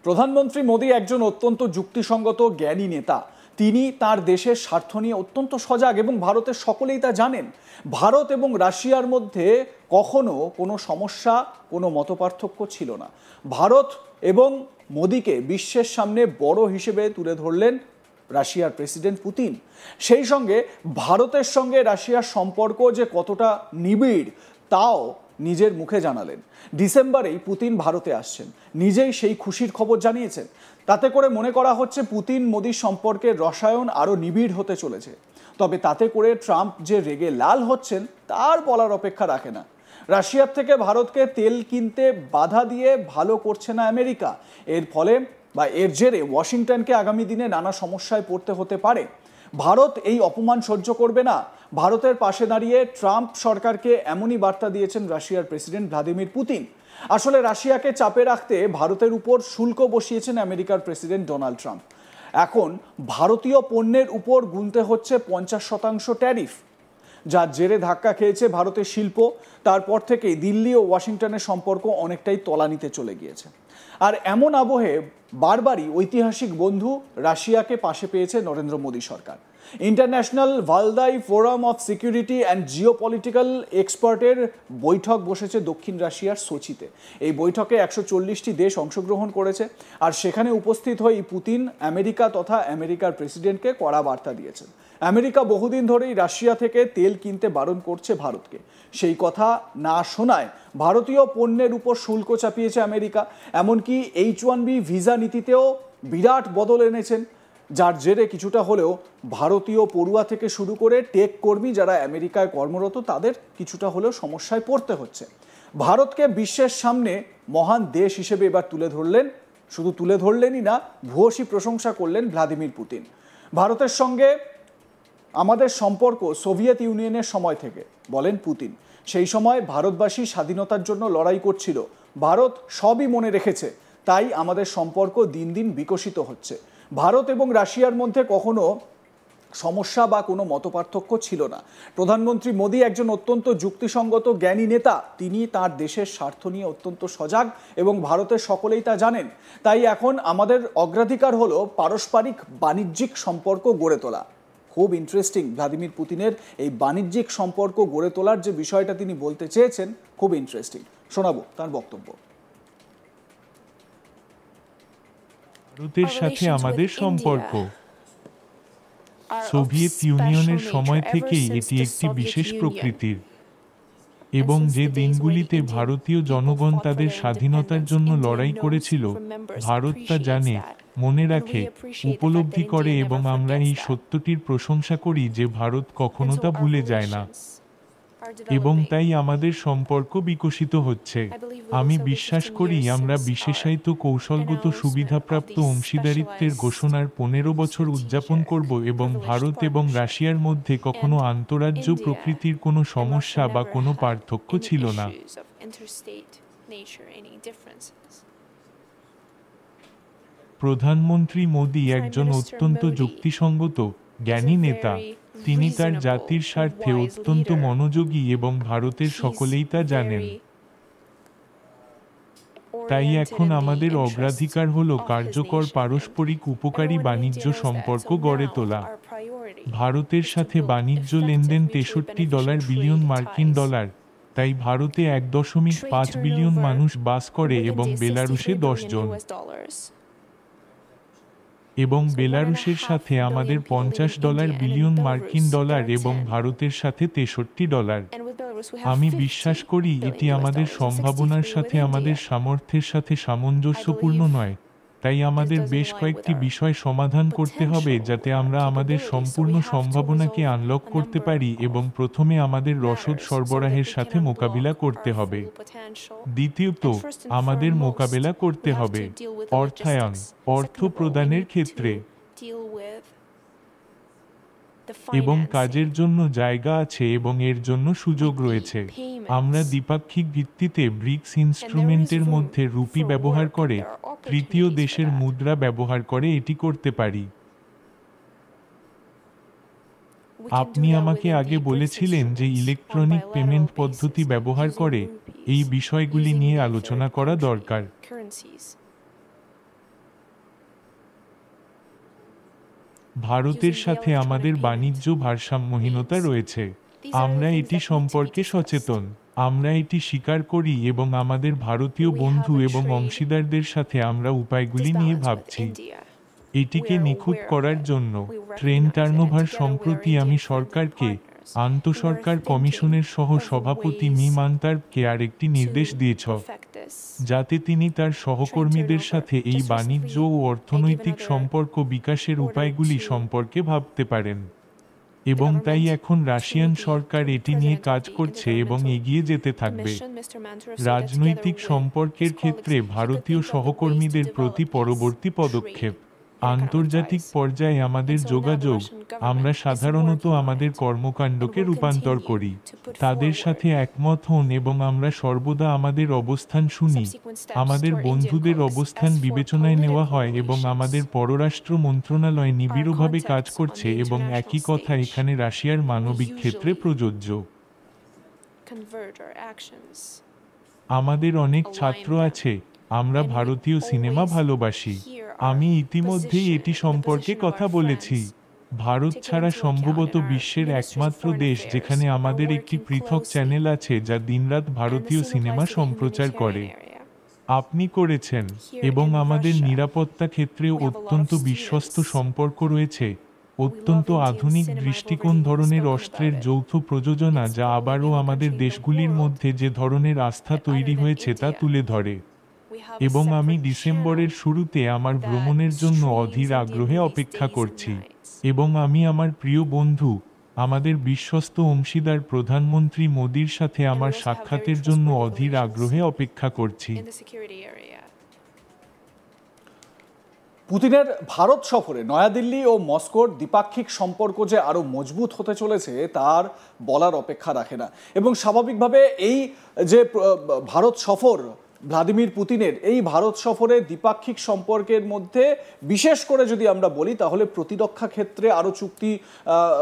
প্রধানমন্ত্রী মোদী একজন অত্যন্ত যুক্তিসঙ্গত জ্ঞানী নেতা। তিনি তার দেশের স্বার্থ নিয়ে অত্যন্ত সজাগ এবং ভারতের সকলেই তা জানেন। ভারত এবং রাশিয়ার মধ্যে কখনো কোনো সমস্যা, কোনো মতপার্থক্য ছিল না। ভারত এবং মোদীকে বিশ্বের সামনে বড় হিসেবে তুলে ধরলেন রাশিয়ার প্রেসিডেন্ট পুতিন। সেই সঙ্গে ভারতের সঙ্গে রাশিয়ার সম্পর্ক যে কতটা নিবিড় তাও নিজের মুখে জানালেন। ডিসেম্বরেই পুতিন ভারতে আসছেন, নিজেই সেই খুশির খবর জানিয়েছেন। তাতে করে মনে করা হচ্ছে পুতিন মোদির সম্পর্কের রসায়ন আরও নিবিড় হতে চলেছে। তবে তাতে করে ট্রাম্প যে রেগে লাল হচ্ছেন তার বলার অপেক্ষা রাখে না। রাশিয়ার থেকে ভারতকে তেল কিনতে বাধা দিয়ে ভালো করছে না আমেরিকা। এর ফলে বা এর জেরে ওয়াশিংটনকে আগামী দিনে নানা সমস্যায় পড়তে হতে পারে। ভারত এই অপমান সহ্য করবে না। ভারতের পাশে দাঁড়িয়ে ট্রাম্প সরকারকে এমনই বার্তা দিয়েছেন রাশিয়ার প্রেসিডেন্ট ভ্লাদিমির পুতিন। আসলে রাশিয়াকে চাপে রাখতে ভারতের উপর শুল্ক বসিয়েছেন আমেরিকার প্রেসিডেন্ট ডোনাল্ড ট্রাম্প। এখন ভারতীয় পণ্যের উপর গুনতে হচ্ছে 50% ট্যারিফ, যার জেরে ধাক্কা খেয়েছে ভারতের শিল্প। তারপর থেকেই দিল্লি ও ওয়াশিংটনের সম্পর্ক অনেকটাই তলানিতে চলে গিয়েছে। আর এমন আবহে বারবারই ঐতিহাসিক বন্ধু রাশিয়াকে পাশে পেয়েছে নরেন্দ্র মোদী সরকার। International Valdai forum of security and geopolitical এক্সপার্টের বৈঠক বসেছে দক্ষিণ রাশিয়ার সোচিতে। এই বৈঠকে 140টি দেশ অংশগ্রহণ করেছে। আর সেখানে উপস্থিত হয়ে পুতিন আমেরিকা তথা আমেরিকার প্রেসিডেন্টকে কড়া বার্তা দিয়েছেন। আমেরিকা বহুদিন ধরেই রাশিয়া থেকে তেল কিনতে বারণ করছে ভারতকে। সেই কথা না শোনায় ভারতীয় পণ্যের উপর শুল্ক চাপিয়েছে আমেরিকা। এমনকি H1B ভিসা নীতিতেও বিরাট বদল এনেছেন, যার জেরে কিছুটা হলেও ভারতীয় পড়ুয়া থেকে শুরু করে টেক কর্মী যারা আমেরিকায় কর্মরত তাদের কিছুটা হলেও সমস্যায় পড়তে হচ্ছে। ভারতকে বিশ্বের সামনে মহান দেশ হিসেবে এবার তুলে ধরলেন। শুধু তুলে ধরলেনই না, ভূয়সী প্রশংসা করলেন ভ্লাদিমির পুতিন। ভারতের সঙ্গে আমাদের সম্পর্ক সোভিয়েত ইউনিয়নের সময় থেকে, বলেন পুতিন। সেই সময় ভারতবাসী স্বাধীনতার জন্য লড়াই করছিল, ভারত সবই মনে রেখেছে, তাই আমাদের সম্পর্ক দিন দিন বিকশিত হচ্ছে। ভারত এবং রাশিয়ার মধ্যে কখনো সমস্যা বা কোনো মতপার্থক্য ছিল না। প্রধানমন্ত্রী মোদী একজন অত্যন্ত যুক্তিসঙ্গত জ্ঞানী নেতা। তিনি তার দেশের স্বার্থ নিয়ে অত্যন্ত সজাগ এবং ভারতের সকলেই তা জানেন। তাই এখন আমাদের অগ্রাধিকার হলো পারস্পরিক বাণিজ্যিক সম্পর্ক গড়ে তোলা। খুব ইন্টারেস্টিং, ভ্লাদিমির পুতিনের এই বাণিজ্যিক সম্পর্ক গড়ে তোলার যে বিষয়টা তিনি বলতে চেয়েছেন, খুব ইন্টারেস্টিং। শোনাবো তার বক্তব্য। ভারতের সাথে আমাদের সম্পর্ক সোভিয়েত ইউনিয়নের সময় থেকেই এটি একটি বিশেষ প্রকৃতির, এবং যে দিনগুলিতে ভারতীয় জনগণ তাদের স্বাধীনতার জন্য লড়াই করেছিল, ভারত তা জানে, মনে রাখে, উপলব্ধি করে, এবং আমরা এই সত্যটির প্রশংসা করি যে ভারত কখনো তা ভুলে যায় না, এবং তাই আমাদের সম্পর্ক বিকশিত হচ্ছে। আমি বিশ্বাস করি আমরা বিশেষায়িত কৌশলগত সুবিধাপ্রাপ্ত অংশীদারিত্বের ঘোষণার 15 বছর উদযাপন করব, এবং ভারত এবং রাশিয়ার মধ্যে কখনো আন্তঃরাজ্য প্রকৃতির কোনো সমস্যা বা কোনো পার্থক্য ছিল না। প্রধানমন্ত্রী মোদী একজন অত্যন্ত যুক্তিসঙ্গত, জ্ঞানী নেতা। তিনি তার জাতির স্বার্থে অত্যন্ত মনোযোগী এবং ভারতের সকলেই তা জানেন। তাই এখন আমাদের অগ্রাধিকার হল কার্যকর পারস্পরিক উপকারী বাণিজ্য সম্পর্ক গড়ে তোলা। ভারতের সাথে বাণিজ্য লেনদেন $63 বিলিয়ন মার্কিন ডলার। তাই ভারতে 1.5 বিলিয়ন মানুষ বাস করে এবং বেলারুশে 10 জন। এবং বেলারুশের সাথে আমাদের $50 বিলিয়ন মার্কিন ডলার এবং ভারতের সাথে $63। আমি বিশ্বাস করি এটি আমাদের সম্ভাবনার সাথে আমাদের সামর্থ্যের সাথে সামঞ্জস্যপূর্ণ নয়। তাই আমাদের বেশ কয়েকটি বিষয় সমাধান করতে হবে যাতে আমরা আমাদের সম্পূর্ণ সম্ভাবনাকে আনলক করতে পারি, এবং প্রথমে আমাদের রসদ সরবরাহের সাথে মোকাবিলা করতে হবে। দ্বিতীয়ত, আমাদের মোকাবেলা করতে হবে অর্থায়ন, অর্থ প্রদানের ক্ষেত্রে, এবং কাজের জন্য জায়গা আছে এবং এর জন্য সুযোগ রয়েছে। আমরা দ্বিপাক্ষিক ভিত্তিতে ব্রিক্স ইনস্ট্রুমেন্টের মধ্যে রুপি ব্যবহার করে, তৃতীয় দেশের মুদ্রা ব্যবহার করে এটি করতে পারি। আপনি আমাকে আগে বলেছিলেন যে ইলেকট্রনিক পেমেন্ট পদ্ধতি ব্যবহার করে এই বিষয়গুলি নিয়ে আলোচনা করা দরকার। ভারতের সাথে আমাদের বাণিজ্য ভারসাম্যহীনতা রয়েছে। আমরা এটি সম্পর্কে সচেতন। আমরা এটি স্বীকার করি এবং আমাদের ভারতীয় বন্ধু এবং অংশীদারদের সাথে আমরা উপায়গুলি নিয়ে ভাবছি। এটিকে নিখুঁত করার জন্য ট্রেন টার্নওভার সম্প্রতি আমি সরকারকে আন্তঃসরকার কমিশনের সহ সভাপতি মি মান্তারকে আরেকটি নির্দেশ দিয়েছ, যাতে তিনি তার সহকর্মীদের সাথে এই বাণিজ্য ও অর্থনৈতিক সম্পর্ক বিকাশের উপায়গুলি সম্পর্কে ভাবতে পারেন। এবং তাই এখন রাশিয়ান সরকার এটি নিয়ে কাজ করছে এবং এগিয়ে যেতে থাকবে। রাজনৈতিক সম্পর্কের ক্ষেত্রে ভারতীয় সহকর্মীদের প্রতি পরবর্তী পদক্ষেপ। আন্তর্জাতিক পর্যায়ে আমাদের যোগাযোগ, আমরা সাধারণত আমাদের কর্মকাণ্ডকে রূপান্তর করি, তাদের সাথে একমত হন এবং আমরা সর্বদা আমাদের অবস্থান শুনি। আমাদের বন্ধুদের অবস্থান বিবেচনায় নেওয়া হয় এবং আমাদের পররাষ্ট্র মন্ত্রণালয় নিবিড়ভাবে কাজ করছে এবং একই কথা এখানে রাশিয়ার মানবিক ক্ষেত্রে প্রযোজ্য। আমাদের অনেক ছাত্র আছে, আমরা ভারতীয় সিনেমা ভালোবাসি। আমি ইতিমধ্যেই এটি সম্পর্কে কথা বলেছি। ভারত ছাড়া সম্ভবত বিশ্বের একমাত্র দেশ যেখানে আমাদের একটি পৃথক চ্যানেল আছে যা দিনরাত ভারতীয় সিনেমা সম্প্রচার করে। আপনি করেছেন, এবং আমাদের নিরাপত্তা ক্ষেত্রেও অত্যন্ত বিশ্বস্ত সম্পর্ক রয়েছে, অত্যন্ত আধুনিক দৃষ্টিকোণ ধরনের অস্ত্রের যৌথ প্রযোজনা যা আবারও আমাদের দেশগুলির মধ্যে যে ধরনের আস্থা তৈরি হয়েছে তা তুলে ধরে। এবং আমি ডিসেম্বরের শুরুতে আমার ভ্রমণের জন্য অধীর আগ্রহে অপেক্ষা করছি, এবং আমি আমার প্রিয় বন্ধু, আমাদের বিশ্বস্ত অংশীদার প্রধানমন্ত্রী মোদির সাথে আমার সাক্ষাতের জন্য অধীর আগ্রহে অপেক্ষা করছি। পুতিনের ভারত সফরে নয়াদিল্লি ও মস্কোর দ্বিপাক্ষিক সম্পর্ক যে আরও মজবুত হতে চলেছে তার বলার অপেক্ষা রাখে না। এবং স্বাভাবিকভাবে এই যে ভারত সফর, ভ্লাদিমির পুতিনের এই ভারত সফরে দ্বিপাক্ষিক সম্পর্কের মধ্যে বিশেষ করে যদি আমরা বলি তাহলে প্রতিরক্ষা ক্ষেত্রে আরও চুক্তি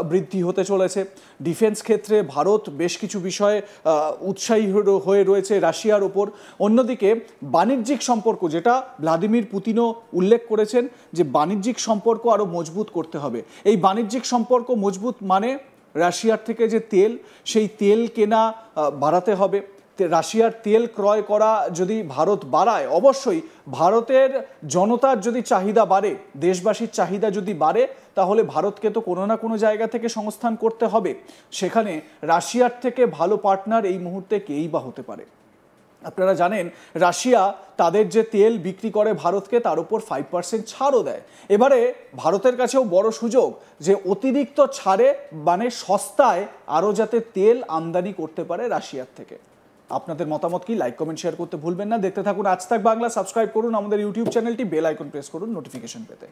বৃদ্ধি হতে চলেছে। ডিফেন্স ক্ষেত্রে ভারত বেশ কিছু বিষয়ে উৎসাহী হয়ে রয়েছে রাশিয়ার ওপর। অন্যদিকে বাণিজ্যিক সম্পর্ক, যেটা ভ্লাদিমির পুতিনও উল্লেখ করেছেন যে বাণিজ্যিক সম্পর্ক আরও মজবুত করতে হবে। এই বাণিজ্যিক সম্পর্ক মজবুত মানে রাশিয়ার থেকে যে তেল, সেই তেল কেনা বাড়াতে হবে। রাশিয়ার তেল ক্রয় করা যদি ভারত বাড়ায়, অবশ্যই ভারতের জনতার যদি চাহিদা বাড়ে, দেশবাসীর চাহিদা যদি বাড়ে, তাহলে ভারতকে তো কোনো না কোনো জায়গা থেকে সংস্থান করতে হবে। সেখানে রাশিয়ার থেকে ভালো পার্টনার এই মুহূর্তে কেই বা হতে পারে। আপনারা জানেন রাশিয়া তাদের যে তেল বিক্রি করে ভারতকে তার উপর 5% ছাড়ও দেয়। এবারে ভারতের কাছেও বড় সুযোগ যে অতিরিক্ত ছাড়ে মানে সস্তায় আরও যাতে তেল আমদানি করতে পারে রাশিয়ার থেকে। আপনাদের মতামত কি? লাইক, কমেন্ট, শেয়ার করতে ভুলবেন না। দেখতে থাকুন আজ তাক বাংলা। সাবস্ক্রাইব করুন আমাদের ইউটিউব চ্যানেলটি, বেল আইকন প্রেস করুন নোটিফিকেশন পেতে।